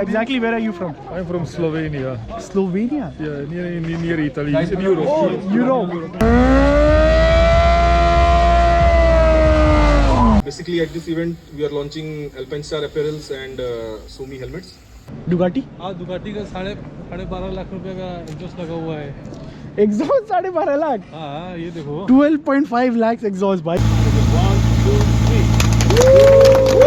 exactly where are you from? I'm from Slovenia. Slovenia? Yeah, near Italy. In Europe. Oh, Europe. Basically, at this event, we are launching Alpine Star apparels and Sumi helmets. Ducati? हाँ Ducati का 12.5 लाख रुपए का exhaust लगा हुआ है। Exhaust 12.5 lakh. हाँ ये देखो 12.5 lakhs exhaust bike. 1, 2, 3.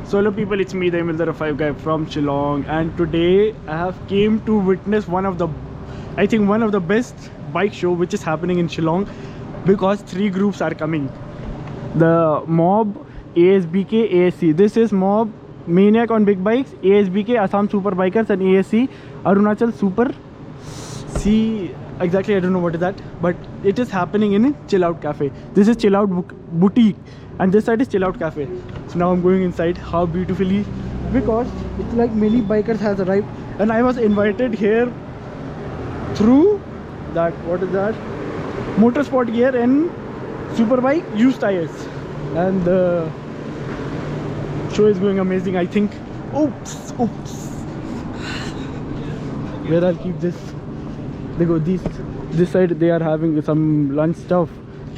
So hello people, it's me, the Emil 5 guy from Shillong, and today I have came to witness one of the best bike show which is happening in Shillong, because 3 groups are coming. The Mob, ASBK, ASC. This is Mob, Maniac on big bikes, ASBK, Assam Super Bikers, and ASC, Arunachal Super. See, exactly I don't know what is that, but it is happening in Chill Out Cafe. This is Chill Out Boutique, and this side is Chill Out Cafe. So now I'm going inside. How beautifully, because it's like many bikers has arrived, and I was invited here through that, what is that, Motorsport Gear and Superbike used tires, and the show is going amazing. I think oops where I'll keep this. They go this side they are having some lunch stuff,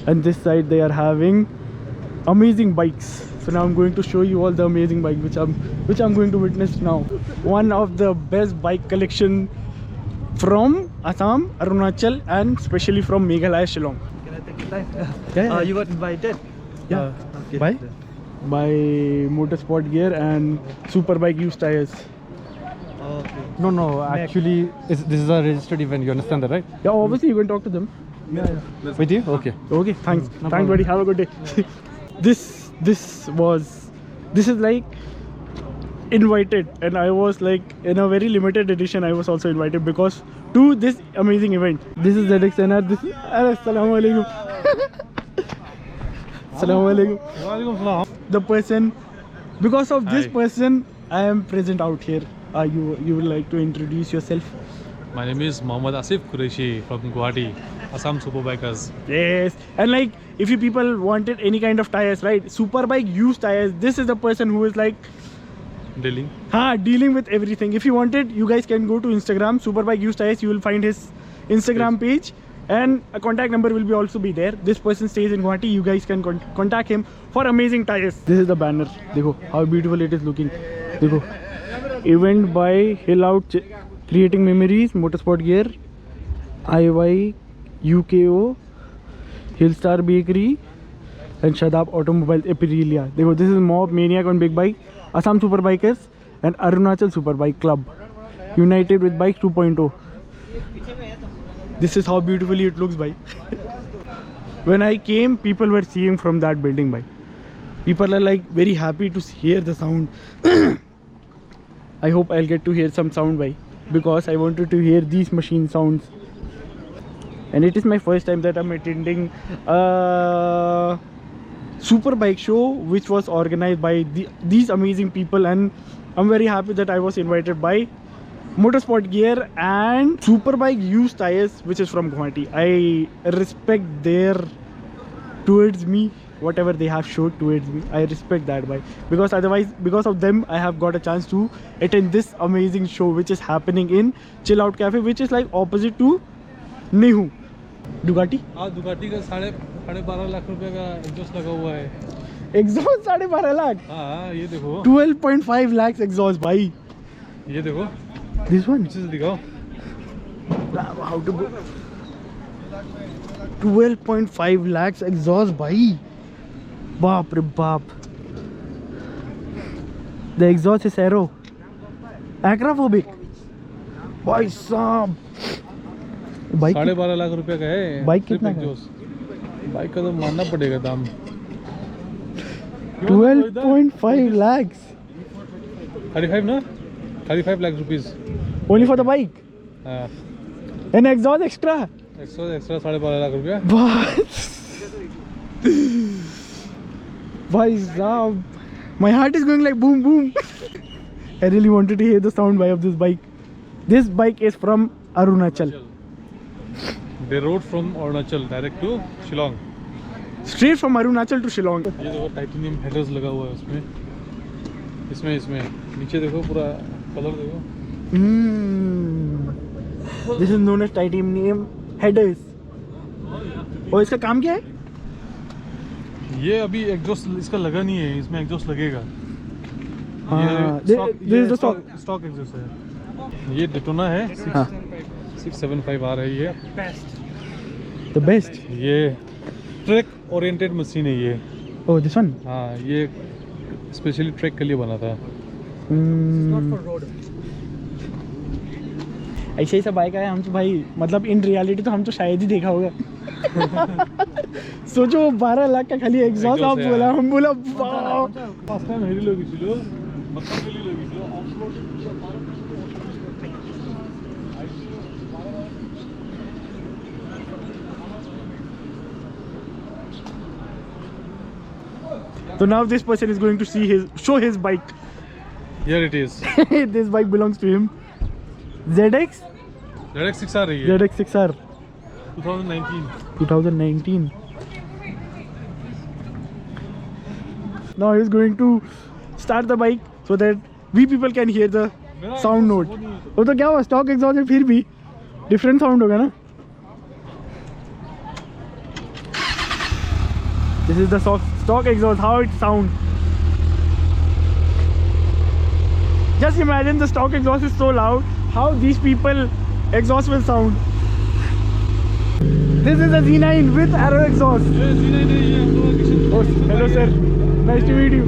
and this side they are having amazing bikes. So now I'm going to show you all the amazing bike which I'm going to witness now. One of the best bike collection from Assam, Arunachal, and especially from Meghalaya, Shillong. Can I take your time? Yeah. You got invited? Yeah. Okay. By Motorsport Gear and Superbike used tires. Okay. No, actually, this is a registered event, you understand that, right? Yeah, obviously you can talk to them. Yeah. With you? Okay. Okay, thanks. No Thanks, problem. buddy. Have a good day. This is like invited, and I was like in a very limited edition. I was also invited because to this amazing event. This is ZXNR. This is Assalamu alaikum. Assalamu alaikum. Walaikum salam. The person, because of this person, I am present out here. You would like to introduce yourself? My name is Mohammad Asif Qureshi from Guwahati, Assam Superbikers. Yes, and like if you people wanted any kind of tires, right? Superbike used tires. This is the person who is like dealing with everything. If you wanted, you guys can go to Instagram, Superbike used tires. You will find his Instagram page, and a contact number will be also be there. This person stays in Guwahati. You guys can contact him for amazing tires. This is the banner. Dekho how beautiful it is looking. Dekho. Event by Hill Out Creating Memories, Motorsport Gear, IY, UKO, Hillstar Bakery, and Shadab Automobile Aprilia. This is Mob, Maniac on big bike, Assam Superbikers, and Arunachal Superbike Club, united with Bike 2.0. This is how beautifully it looks, bhai. When I came, people were seeing from that building, bhai. People are like very happy to hear the sound. I hope I'll get to hear some sound, bhai, because I wanted to hear these machine sounds. And it is my first time that I'm attending a Superbike show which was organized by these amazing people, and I'm very happy that I was invited by Motorsport Gear and Superbike used tires, which is from Guwahati. I respect their towards me, whatever they have showed towards me. I respect that, bhai, because otherwise, because of them, I have got a chance to attend this amazing show which is happening in Chill Out Cafe, which is like opposite to Nehu. Ducati? हाँ Ducati का 12.5 लाख रुपए का exhaust लगा हुआ है। Exhaust 12.5 lakh. हाँ ये देखो 12.5 lakhs exhaust, bhai. ये देखो This one? पीछे से दिखाओ। How to go? 12.5 lakhs exhaust, bhai. Baap re baap. The exhaust is aero. Acrophobic. Bhai saab. Bike 12.5 lakh रुपए का है। बाइक कितना का? बाइक का तो मानना पड़ेगा दाम। 12.5 lakhs. 35 ना? 35 lakh rupees. Only for the bike. हाँ। An exhaust extra. Extra 12.5 lakh रुपया। Bhai saab. My heart is going like boom boom. I really wanted to hear the sound of this bike. This bike is from Arunachal. They rode from Arunachal direct to Shillong. Straight from Arunachal to Shillong. ये देखो titanium headers लगा हुआ है उसमें। इसमें नीचे देखो पूरा कलर देखो. This is known as titanium headers. और इसका काम क्या है? ये अभी एग्जॉस्ट इसका लगा नहीं है, इसमें एग्जॉस्ट लगेगा. this is the stock. Stock exhaust है. ये डेटोना है. हाँ. 675 आ रही है. The best. ये ट्रैक ओरिएंटेड मशीन है ये. Oh, this one. हाँ, ये स्पेशली ट्रैक के लिए बना था. ऐसे ही सब बाइक आया हम तो भाई, मतलब इन रियलिटी तो हम तो शायद ही देखा होगा. सोचो 12 लाख का खाली एग्जॉस्ट आप Exhaust है, बोला, हाँ. हम बोला वाह. ফার্স্ট টাইম হেৰি লৈ গৈছিলোঁ. মতলবেলি লৈ গৈছিলোঁ. Off-road. So now this person is going to show his bike. Here it is. This bike belongs to him. ZX ZX6 आ रही है. ZX6R 2019. 2019. Now he is going to start the bike so that we people can hear the sound note. वो तो क्या हुआ, stock exhaust है फिर भी different sound होगा ना. This is the stock exhaust, how it sounds. Just imagine the stock exhaust is so loud, how these people exhaust will sound. This is a Z9 with Arrow exhaust. Oh, hello sir, nice to meet you.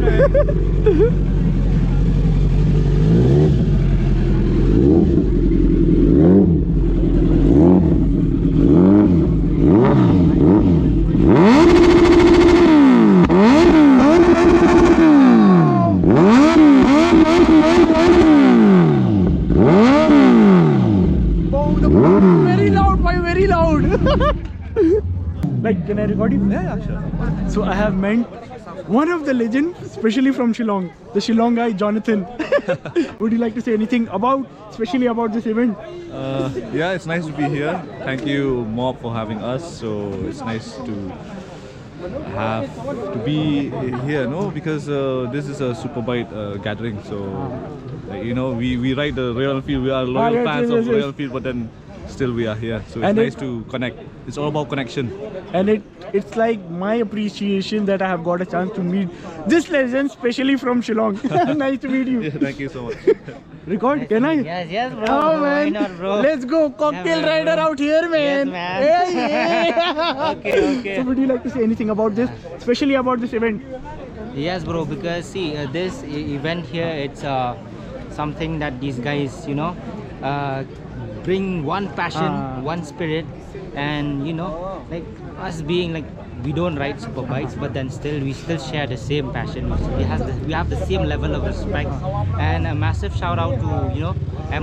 Very loud, boy, very loud. Like, can I record you? Yeah, sure. So I have met one of the legends, especially from Shillong, the Shillong guy, Jonathan. Would you like to say anything especially about this event? Yeah, it's nice to be here. Thank you, Mob, for having us. So it's nice to be here, no? Because this is a Superbike gathering. So we ride the Royal Enfield. We are loyal yes, fans yes, of yes. Royal Enfield, but then still we are here. So it's And nice to connect. It's all about connection. And it's like my appreciation that I have got a chance to meet this legend, especially from Shillong. Nice to meet you. Yeah, thank you so much. Record, can I? Yes, bro. Oh Why man, not, bro? let's go, cocktail Yeah, man, rider bro. out here, man. Yes, man. Yeah. Okay. So would you like to say anything about this, especially about this event? Yes, bro. Because see, this event here, it's something that these guys, bring one passion, one spirit, and like us being like, we don't ride super bikes, but then we still share the same passion. We have the same level of respect, and a massive shout out to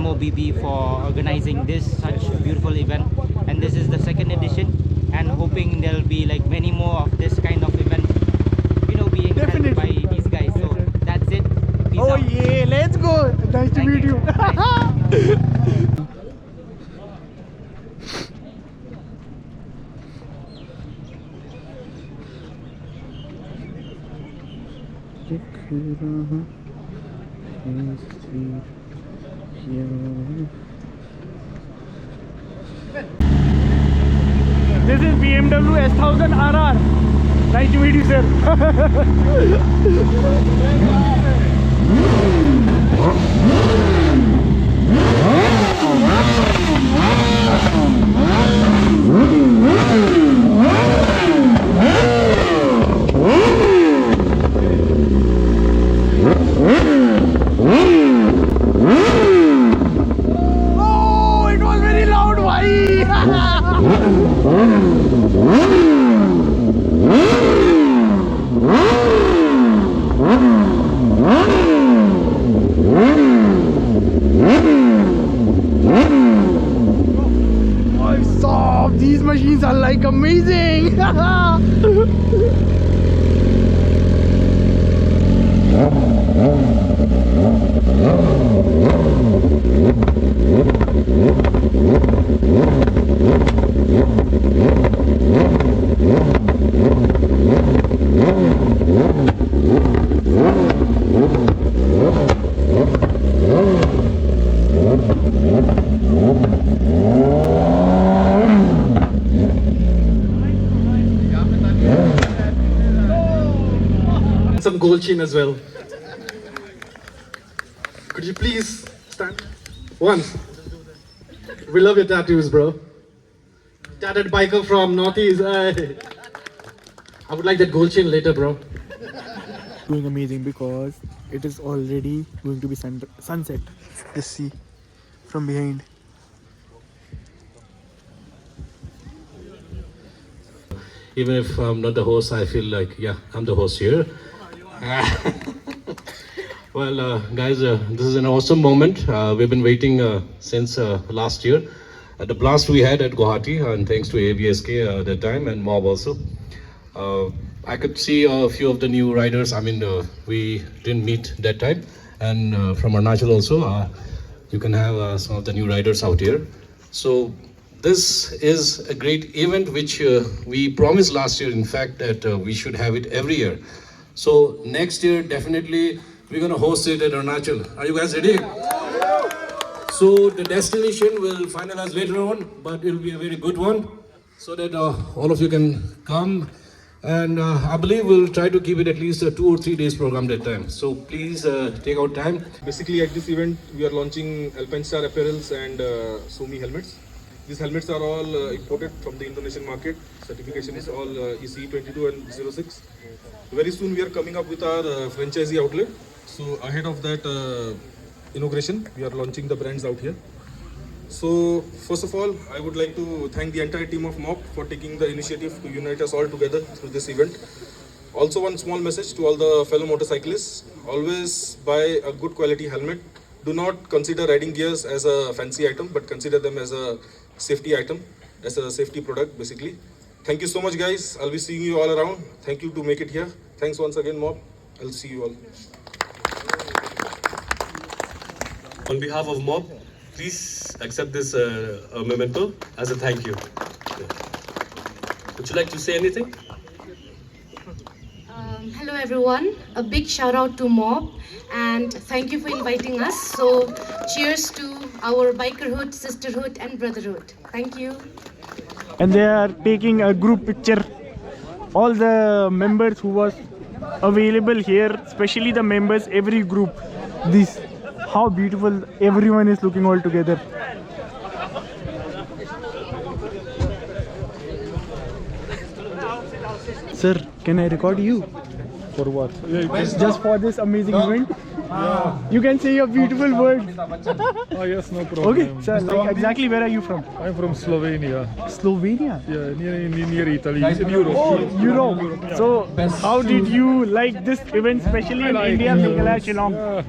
MOBB for organizing this such beautiful event. And this is the second edition, and hoping there'll be like many more of this kind of event, being Definitely. held by these guys. So that's it. Peace Oh out. yeah, let's go. Nice to Thank meet you. This is BMW S1000 RR. Nice to meet you, sir. Oh, it was very loud, bhai. I saw some gold chain as well. Could you please stand? Once. We love your tattoos, bro. Tatted biker from Northeast. Hey. I would like that gold chain later, bro. Doing amazing because it is already going to be sunset. Let's see from behind. Even if I'm not the host, I feel like, yeah, I'm the host here. Well, guys, this is an awesome moment. We've been waiting since last year. The blast we had at Guwahati, and thanks to ABSK at that time, and Mob also. I could see a few of the new riders. I mean, we didn't meet that time. And from Arunachal also, you can have some of the new riders out here. So this is a great event which we promised last year, in fact, that we should have it every year. So next year, definitely, we're going to host it at Arunachal. Are you guys ready? So the destination will finalize later on, but it will be a very good one, so that all of you can come. And I believe we'll try to keep it at least a 2 or 3 days program that time. So please take out time. Basically, at this event, we are launching Alpinestar apparels and Sumi helmets. These helmets are all imported from the Indonesian market. Certification is all ECE 22 and 06. Very soon, we are coming up with our franchisee outlet. So ahead of that inauguration, we are launching the brands out here. So first of all, I would like to thank the entire team of MOP for taking the initiative to unite us all together through this event. Also, one small message to all the fellow motorcyclists: always buy a good quality helmet. Do not consider riding gears as a fancy item, but consider them as a safety item, as a safety product basically. Thank you so much, guys. I'll be seeing you all around. Thank you to make it here. Thanks once again, MOP. I'll see you all. On behalf of MOB, please accept this memento as a thank you. Yeah. Would you like to say anything? Hello everyone, a big shout out to MOB and thank you for inviting us. So cheers to our bikerhood, sisterhood and brotherhood. Thank you. And they are taking a group picture. All the members who was available here, especially the members, every group. This, how beautiful everyone is looking all together. Sir, can I record you? For what? Just for this amazing event? You can say your beautiful words. Oh yes, no problem. Okay, sir, like exactly where are you from? I'm from Slovenia. Slovenia? Yeah, near Italy, in Europe. Oh, Europe. Yeah. So, how did you like this event, especially in India, Meghalaya, Shillong? Yeah,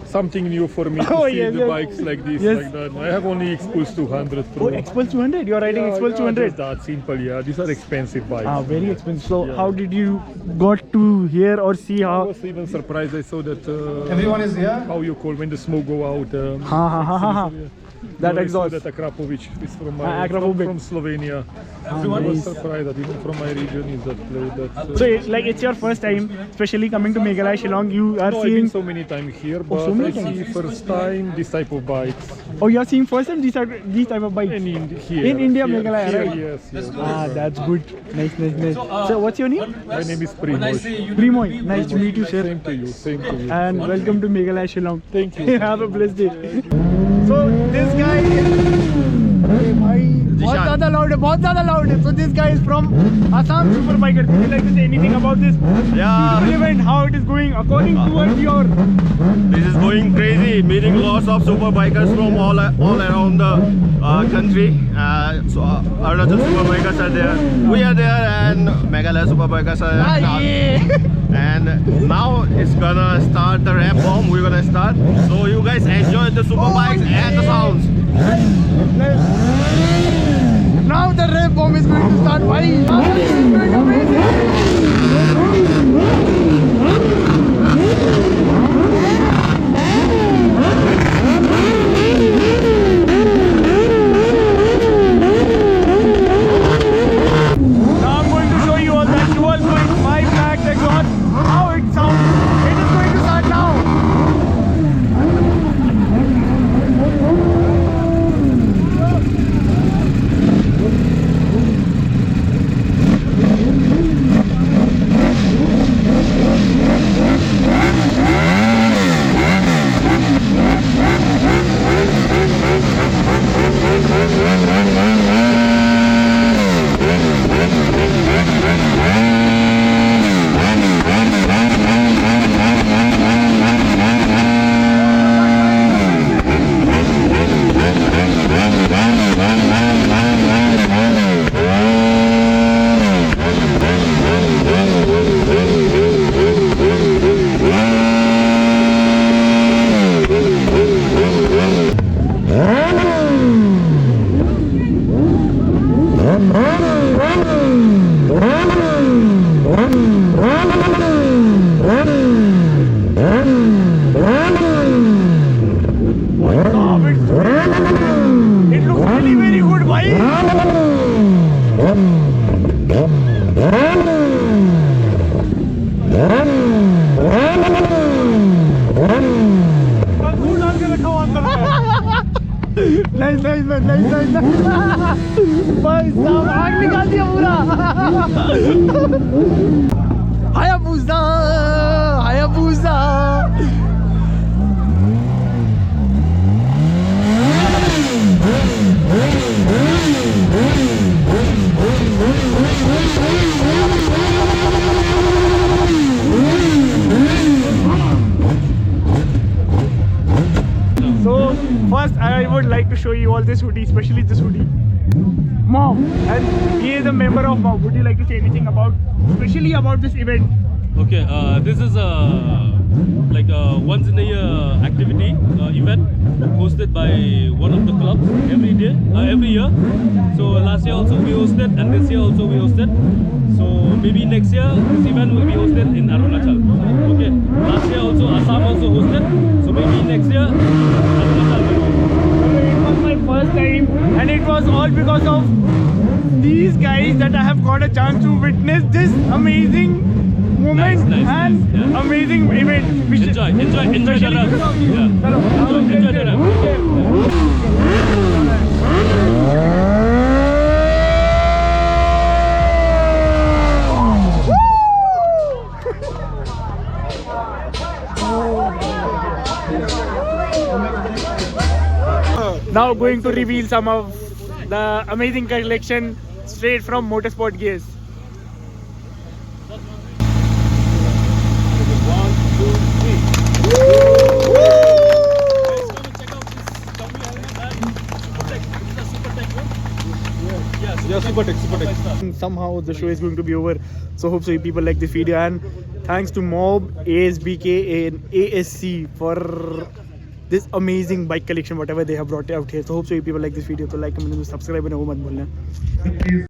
something new for me to Oh, see yes, the yes. bikes like this, Yes. like that. I have only Xpulse 200 Pro. Oh, Xpulse 200? You're riding Xpulse 200? Just that simple, yeah. These are expensive bikes. Ah, very expensive. So, Yeah. how did you got to hear or see I how? was even surprised. I saw that. Everyone is here? How you call when the smoke go out? Ha. That I saw exhaust. That Akrapovic is from Akrapovic. from Slovenia. Everyone I was nice. surprised that even from my region is that play that. So, it's your first time, especially coming to Meghalaya, Shillong. You are No, I've been seeing. so many times here, Oh, but so many I see times. first time this type of bikes. Oh, you're seeing first time these type of bikes? Here, In India, here, Meghalaya, here, right? Yes. Ah, that's good. Nice. So, what's your name? My name is Primoz. Primoy. Nice to meet you, sir. Same to you. Same to you. And welcome to Meghalaya, Shillong. Thank you. Have a blessed day. So this guy बहुत ज़्यादा loud है. So this guy is from Assam Superbikers. Would you like to say anything about this beautiful event? How it is going according to your? This is going crazy. Meeting lots of super bikers from all around the country. So Arunachal Superbikers are there. We are there, and Meghalaya Superbikers are there. And now it's gonna start the ramp home. We're gonna start. So you guys enjoy the superbikes and the sounds. Now the rap bomb is going to start. Why? This is going amazing. Now I'm going to show you all that 12.5 max exhaust. How it sounds. It is going to start now. Nice nice nice nice भाई साहब आग निकाल दिया पूरा Hayabusa Hayabusa So first I would like to show you all this hoodie, especially this hoodie. Mom, and he is a member of Mom. Would you like to say anything about, especially about this event? Okay, this is like a once in a year activity event hosted by one of the clubs every year. So last year also we hosted, and this year also we hosted. So maybe next year this event will be hosted in Arunachal. Okay, last year also Assam also hosted. So maybe next year Arunachal will be. It was my first time, and it was all because of these guys that I have got a chance to witness this amazing moment and amazing event. We should- Enjoy the run. Enjoy the run. Now going to reveal some of the amazing collection straight from Motorsport Gears. Yeah, Super Tech. Somehow the show is going to be over, so hope so you people like this video, and thanks to Mob, ASBK and ASC for this amazing bike collection whatever they have brought out here. So hope so you people like this video, so like, comment and subscribe and वो मत भूलना.